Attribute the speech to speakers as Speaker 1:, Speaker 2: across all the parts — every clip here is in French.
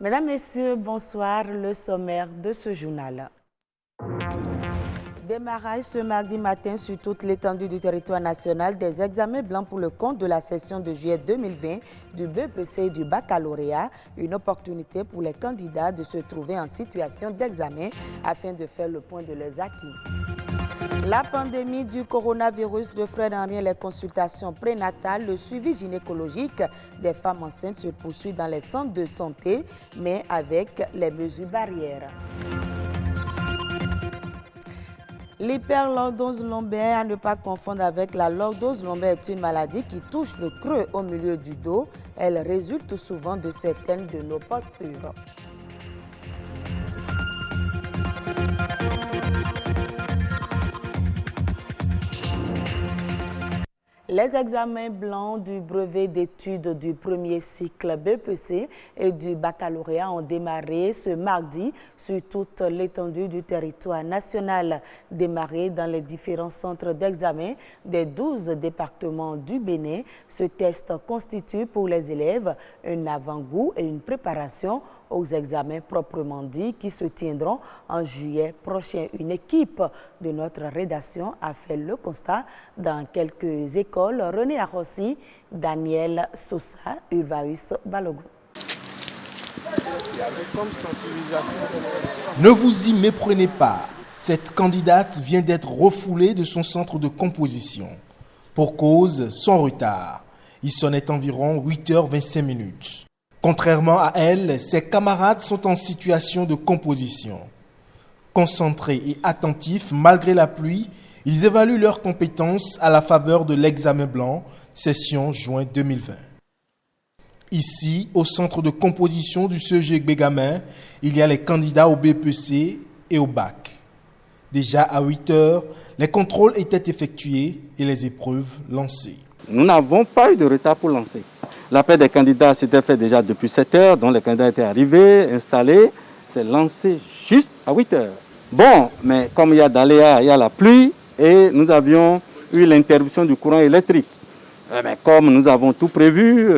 Speaker 1: Mesdames, Messieurs, bonsoir. Le sommaire de ce journal. Démarrage ce mardi matin sur toute l'étendue du territoire national des examens blancs pour le compte de la session de juillet 2020 du BEPC et du baccalauréat, une opportunité pour les candidats de se trouver en situation d'examen afin de faire le point de leurs acquis. La pandémie du coronavirus de freine en rien les consultations prénatales, le suivi gynécologique des femmes enceintes se poursuit dans les centres de santé, mais avec les mesures barrières. L'hyperlordose lombaire, à ne pas confondre avec la lordose lombaire, est une maladie qui touche le creux au milieu du dos. Elle résulte souvent de certaines de nos postures. Les examens blancs du brevet d'études du premier cycle BEPC et du baccalauréat ont démarré ce mardi sur toute l'étendue du territoire national. Démarré dans les différents centres d'examen des 12 départements du Bénin, ce test constitue pour les élèves un avant-goût et une préparation aux examens proprement dits qui se tiendront en juillet prochain. Une équipe de notre rédaction a fait le constat dans quelques écoles. René Arossi, Daniel Sosa, Uvaus Balogun.
Speaker 2: Ne vous y méprenez pas. Cette candidate vient d'être refoulée de son centre de composition. Pour cause, son retard. Il sonnait environ 8h25. Contrairement à elle, ses camarades sont en situation de composition. Concentrés et attentifs malgré la pluie, ils évaluent leurs compétences à la faveur de l'examen blanc, session juin 2020. Ici, au centre de composition du CEG Bégamin, il y a les candidats au BEPC et au bac. Déjà à 8 heures, les contrôles étaient effectués et les épreuves lancées.
Speaker 3: Nous n'avons pas eu de retard pour lancer. L'appel des candidats s'était fait déjà depuis 7 heures, donc les candidats étaient arrivés, installés. C'est lancé juste à 8 heures. Bon, mais comme il y a d'aléas, il y a la pluie, et nous avions eu l'interruption du courant électrique. Mais comme nous avons tout prévu,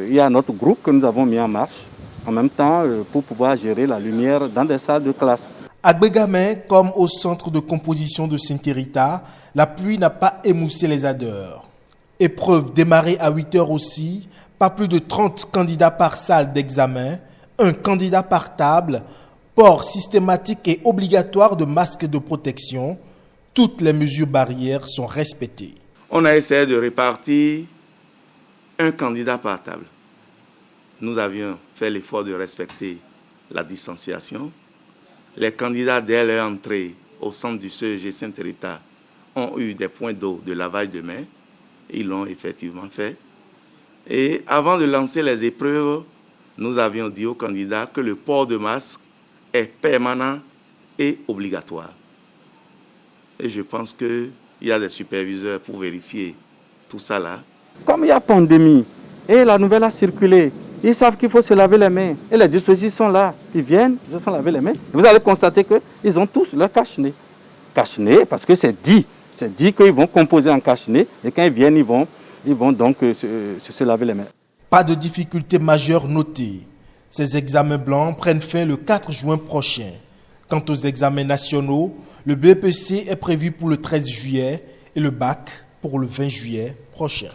Speaker 3: il y a notre groupe que nous avons mis en marche en même temps pour pouvoir gérer la lumière dans des salles de classe.
Speaker 2: À Bégamin, comme au centre de composition de Saint-Hérita, la pluie n'a pas émoussé les ardeurs. Épreuve démarrée à 8 heures aussi, pas plus de 30 candidats par salle d'examen, un candidat par table, port systématique et obligatoire de masques de protection. Toutes les mesures barrières sont respectées.
Speaker 4: On a essayé de répartir un candidat par table. Nous avions fait l'effort de respecter la distanciation. Les candidats, dès leur entrée au centre du CEG Saint-Hérita, ont eu des points d'eau de lavage de mains. Ils l'ont effectivement fait. Et avant de lancer les épreuves, nous avions dit aux candidats que le port de masque est permanent et obligatoire. Et je pense qu'il y a des superviseurs pour vérifier tout ça là.
Speaker 3: Comme il y a pandémie et la nouvelle a circulé, ils savent qu'il faut se laver les mains. Et les dispositions sont là. Ils viennent, ils se sont lavés les mains. Vous allez constater qu'ils ont tous leur cache-nez. Cache-nez parce que c'est dit. C'est dit qu'ils vont composer en cache-nez. Et quand ils viennent, ils vont donc se laver les mains.
Speaker 2: Pas de difficultés majeures notées. Ces examens blancs prennent fin le 4 juin prochain. Quant aux examens nationaux, le BEPC est prévu pour le 13 juillet et le bac pour le 20 juillet prochain.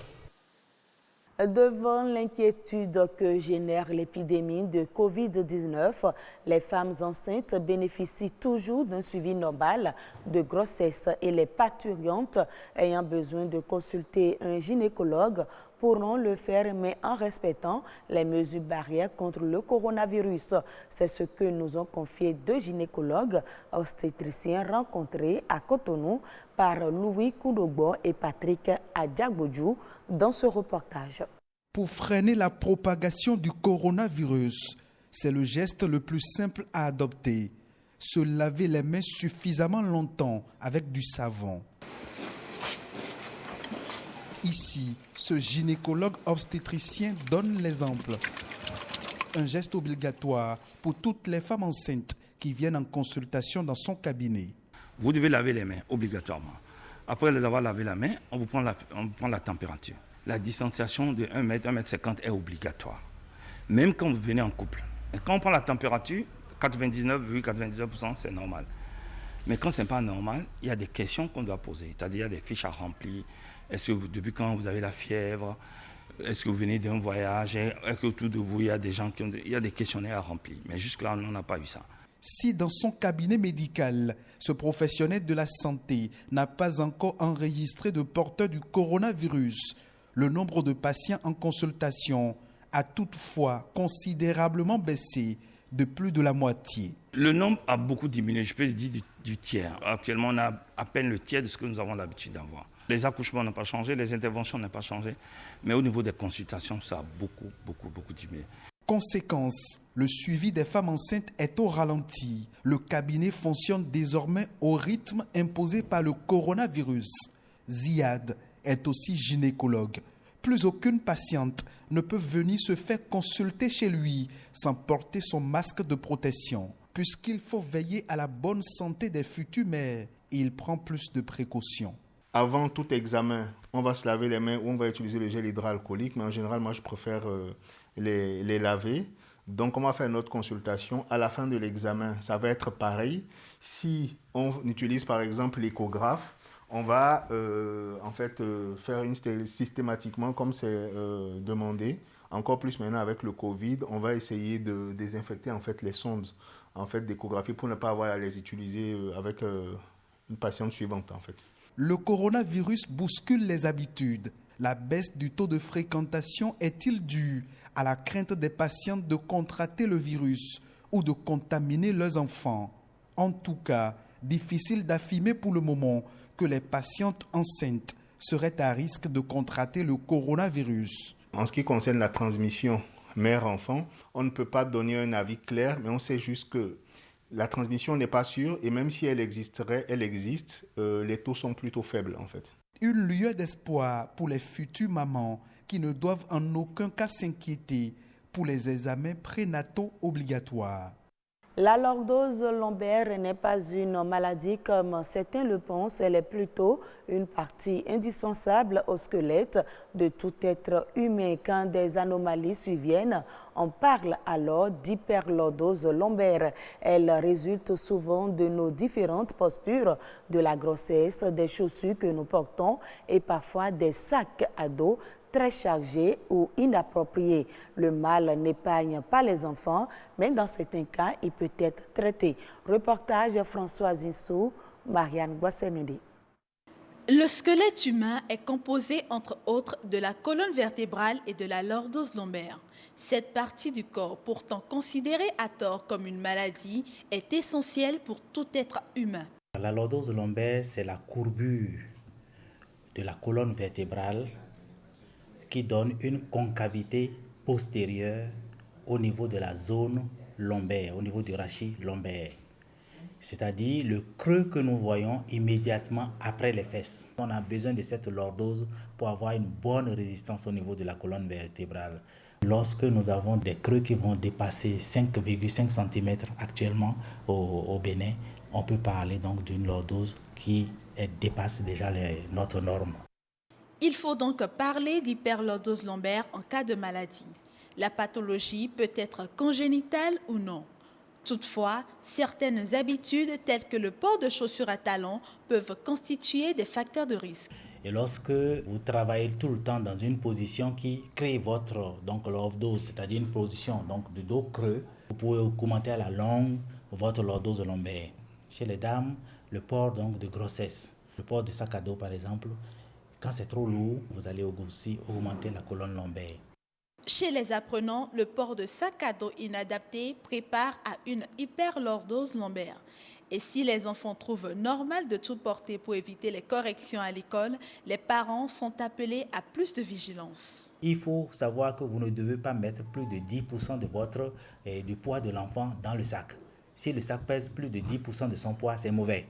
Speaker 1: Devant l'inquiétude que génère l'épidémie de Covid-19, les femmes enceintes bénéficient toujours d'un suivi normal de grossesse et les parturientes ayant besoin de consulter un gynécologue pourront le faire, mais en respectant les mesures barrières contre le coronavirus. C'est ce que nous ont confié deux gynécologues obstétriciens rencontrés à Cotonou par Louis Koudogbo et Patrick Adjagbodjou dans ce reportage.
Speaker 5: Pour freiner la propagation du coronavirus, c'est le geste le plus simple à adopter. Se laver les mains suffisamment longtemps avec du savon. Ici, ce gynécologue obstétricien donne l'exemple. Un geste obligatoire pour toutes les femmes enceintes qui viennent en consultation dans son cabinet.
Speaker 6: Vous devez laver les mains obligatoirement. Après les avoir lavé la main, on vous prend la température. La distanciation de 1 mètre, 1 mètre 50 est obligatoire. Même quand vous venez en couple. Et quand on prend la température, 99,99%, c'est normal. Mais quand ce n'est pas normal, il y a des questions qu'on doit poser. C'est-à-dire, il y a des fiches à remplir. Est-ce que depuis quand vous avez la fièvre? Est-ce que vous venez d'un voyage? Est-ce qu'autour de vous, il y a des gens qui ont... Il y a des questionnaires à remplir. Mais jusque-là, on n'a pas eu ça.
Speaker 5: Si dans son cabinet médical, ce professionnel de la santé n'a pas encore enregistré de porteurs du coronavirus, le nombre de patients en consultation a toutefois considérablement baissé de plus de la moitié.
Speaker 6: Le nombre a beaucoup diminué, je peux le dire du tiers. Actuellement, on a à peine le tiers de ce que nous avons l'habitude d'avoir. Les accouchements n'ont pas changé, les interventions n'ont pas changé, mais au niveau des consultations, ça a beaucoup diminué.
Speaker 5: Conséquence, le suivi des femmes enceintes est au ralenti. Le cabinet fonctionne désormais au rythme imposé par le coronavirus. Ziad est aussi gynécologue. Plus aucune patiente ne peut venir se faire consulter chez lui sans porter son masque de protection. Puisqu'il faut veiller à la bonne santé des futures mères, il prend plus de précautions.
Speaker 7: Avant tout examen, on va se laver les mains ou on va utiliser le gel hydroalcoolique, mais en général, moi, je préfère les laver. Donc, on va faire notre consultation. À la fin de l'examen, ça va être pareil. Si on utilise, par exemple, l'échographe, on va faire une systématiquement comme c'est demandé. Encore plus maintenant avec le Covid, on va essayer de désinfecter en fait les sondes d'échographie pour ne pas avoir à les utiliser avec une patiente suivante en fait.
Speaker 5: Le coronavirus bouscule les habitudes. La baisse du taux de fréquentation est-il due à la crainte des patientes de contracter le virus ou de contaminer leurs enfants? En tout cas, difficile d'affirmer pour le moment que les patientes enceintes seraient à risque de contracter le coronavirus.
Speaker 7: En ce qui concerne la transmission mère-enfant, on ne peut pas donner un avis clair, mais on sait juste que la transmission n'est pas sûre et même si elle existerait, elle existe, les taux sont plutôt faibles en fait.
Speaker 5: Une lueur d'espoir pour les futures mamans qui ne doivent en aucun cas s'inquiéter pour les examens prénataux obligatoires.
Speaker 1: La lordose lombaire n'est pas une maladie comme certains le pensent, elle est plutôt une partie indispensable au squelette de tout être humain. Quand des anomalies surviennent, on parle alors d'hyperlordose lombaire. Elle résulte souvent de nos différentes postures, de la grossesse, des chaussures que nous portons et parfois des sacs à dos très chargés ou inappropriés. Le mal n'épargne pas les enfants, mais dans certains cas, il peut être traité. Reportage Françoise Insou, Marianne Boissemedi.
Speaker 8: Le squelette humain est composé, entre autres, de la colonne vertébrale et de la lordose lombaire. Cette partie du corps, pourtant considérée à tort comme une maladie, est essentielle pour tout être humain.
Speaker 9: La lordose lombaire, c'est la courbure de la colonne vertébrale qui donne une concavité postérieure au niveau de la zone lombaire, au niveau du rachis lombaire. C'est-à-dire le creux que nous voyons immédiatement après les fesses. On a besoin de cette lordose pour avoir une bonne résistance au niveau de la colonne vertébrale. Lorsque nous avons des creux qui vont dépasser 5,5 cm actuellement au Bénin, on peut parler donc d'une lordose qui dépasse déjà notre norme.
Speaker 8: Il faut donc parler d'hyperlordose lombaire en cas de maladie. La pathologie peut être congénitale ou non. Toutefois, certaines habitudes telles que le port de chaussures à talons peuvent constituer des facteurs de risque.
Speaker 9: Et lorsque vous travaillez tout le temps dans une position qui crée votre lordose, c'est-à-dire une position de dos creux, vous pouvez augmenter à la longue votre lordose lombaire. Chez les dames, le port de grossesse, le port de sac à dos par exemple, quand c'est trop lourd, vous allez aussi augmenter la colonne lombaire.
Speaker 8: Chez les apprenants, le port de sac à dos inadapté prépare à une hyperlordose lombaire. Et si les enfants trouvent normal de tout porter pour éviter les corrections à l'école, les parents sont appelés à plus de vigilance.
Speaker 9: Il faut savoir que vous ne devez pas mettre plus de 10% du poids de l'enfant dans le sac. Si le sac pèse plus de 10% de son poids, c'est mauvais.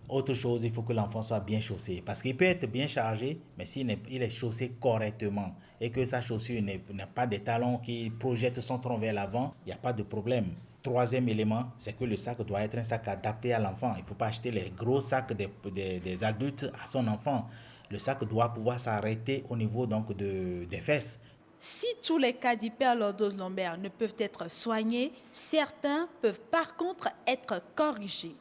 Speaker 9: Autre chose, il faut que l'enfant soit bien chaussé. Parce qu'il peut être bien chargé, mais s'il est chaussé correctement et que sa chaussure n'a pas des talons qui projettent son tronc vers l'avant, il n'y a pas de problème. Troisième élément, c'est que le sac doit être un sac adapté à l'enfant. Il ne faut pas acheter les gros sacs des adultes à son enfant. Le sac doit pouvoir s'arrêter au niveau donc des fesses.
Speaker 8: Si tous les cas d'hyperlordose lombaire ne peuvent être soignés, certains peuvent par contre être corrigés.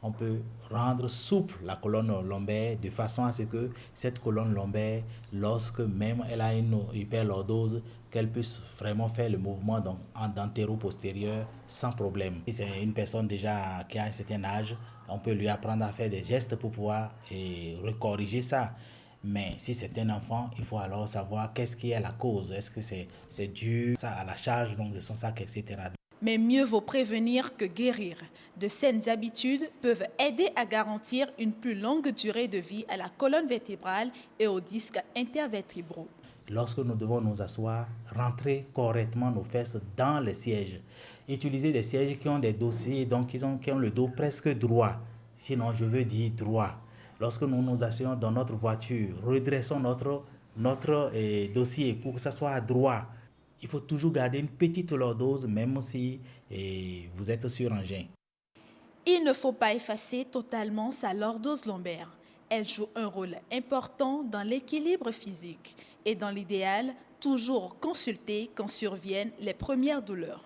Speaker 9: On peut rendre souple la colonne lombaire de façon à ce que cette colonne lombaire, lorsque même elle a une hyperlordose, qu'elle puisse vraiment faire le mouvement donc antéro-postérieur sans problème. Si c'est une personne déjà qui a un certain âge, on peut lui apprendre à faire des gestes pour pouvoir recorriger ça. Mais si c'est un enfant, il faut alors savoir qu'est-ce qui est la cause. Est-ce que c'est dû à la charge donc de son sac, etc.
Speaker 8: Mais mieux vaut prévenir que guérir. De saines habitudes peuvent aider à garantir une plus longue durée de vie à la colonne vertébrale et aux disques intervertébraux.
Speaker 9: Lorsque nous devons nous asseoir, rentrer correctement nos fesses dans les sièges. Utiliser des sièges qui ont des dossiers, donc qui ont le dos presque droit. Sinon, je veux dire droit. Lorsque nous nous asseyons dans notre voiture, redressons notre dossier pour que ça soit droit. Il faut toujours garder une petite lordose, même si vous êtes sur engin.
Speaker 8: Il ne faut pas effacer totalement sa lordose lombaire. Elle joue un rôle important dans l'équilibre physique et dans l'idéal, toujours consulter quand surviennent les premières douleurs.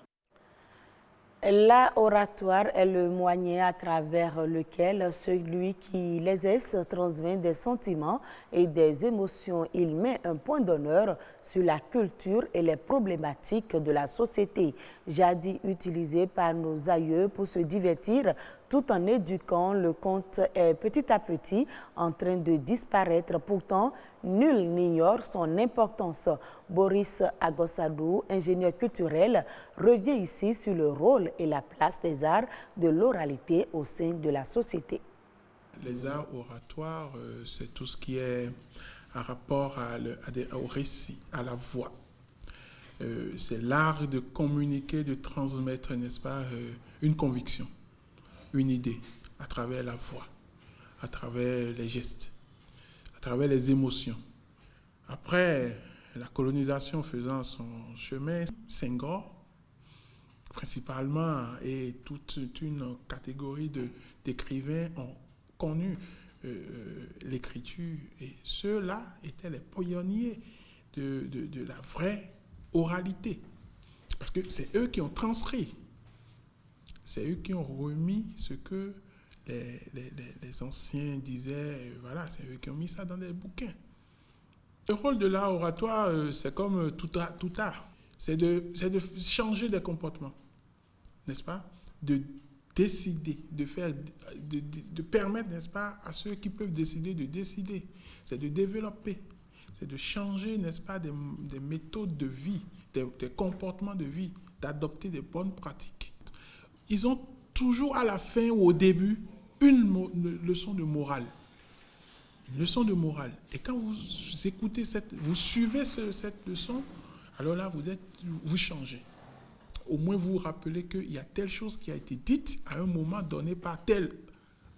Speaker 1: L'oratoire est le moyen à travers lequel celui qui l'exerce transmet des sentiments et des émotions. Il met un point d'honneur sur la culture et les problématiques de la société, jadis utilisé par nos aïeux pour se divertir tout en éduquant. Le conte est petit à petit en train de disparaître. Pourtant, nul n'ignore son importance. Boris Agossadou, ingénieur culturel, revient ici sur le rôle et la place des arts de l'oralité au sein de la société.
Speaker 10: Les arts oratoires, c'est tout ce qui est en rapport au récit, à la voix. C'est l'art de communiquer, de transmettre, n'est-ce pas, une conviction, une idée, à travers la voix, à travers les gestes, à travers les émotions. Après, la colonisation faisant son chemin, Senghor, principalement, et toute une catégorie d'écrivains ont connu l'écriture, et ceux-là étaient les pionniers de la vraie oralité, parce que c'est eux qui ont transcrit, c'est eux qui ont remis ce que les anciens disaient, voilà, c'est eux qui ont mis ça dans des bouquins. Le rôle de l'art oratoire, c'est comme tout art, c'est de changer des comportements, n'est-ce pas? De décider, de permettre, n'est-ce pas, à ceux qui peuvent décider de décider. C'est de développer, c'est de changer, n'est-ce pas, des méthodes de vie, des comportements de vie, d'adopter des bonnes pratiques. Ils ont toujours à la fin ou au début une leçon de morale. Une leçon de morale. Et quand vous écoutez vous suivez cette leçon, alors là, vous changez. Au moins, vous vous rappelez qu'il y a telle chose qui a été dite à un moment donné par tel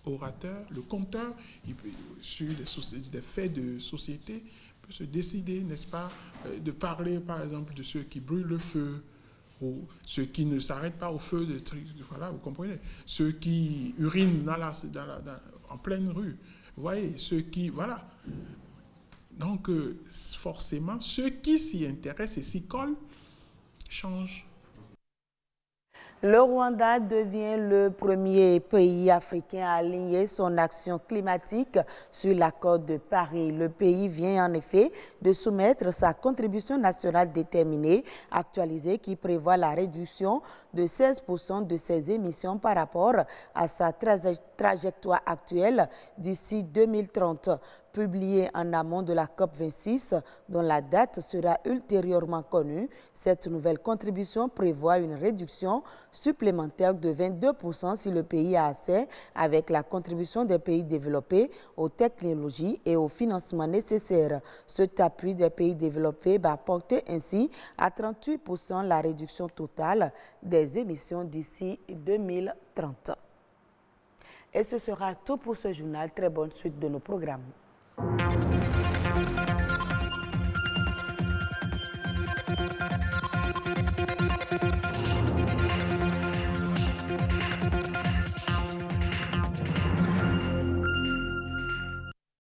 Speaker 10: orateur. Le conteur, il peut, sur des faits de société, peut se décider, n'est-ce pas, de parler, par exemple, de ceux qui brûlent le feu, ou ceux qui ne s'arrêtent pas au feu, voilà, vous comprenez, ceux qui urinent en pleine rue. Vous voyez, ceux qui... Voilà. Donc, forcément, ceux qui s'y intéressent et s'y collent changent.
Speaker 1: Le Rwanda devient le premier pays africain à aligner son action climatique sur l'accord de Paris. Le pays vient en effet de soumettre sa contribution nationale déterminée, actualisée, qui prévoit la réduction de 16% de ses émissions par rapport à sa trajectoire actuelle d'ici 2030. Publiée en amont de la COP26, dont la date sera ultérieurement connue, cette nouvelle contribution prévoit une réduction supplémentaire de 22% si le pays a accès, avec la contribution des pays développés, aux technologies et au financement nécessaires. Cet appui des pays développés va porter ainsi à 38% la réduction totale des émissions d'ici 2030. Et ce sera tout pour ce journal. Très bonne suite de nos programmes.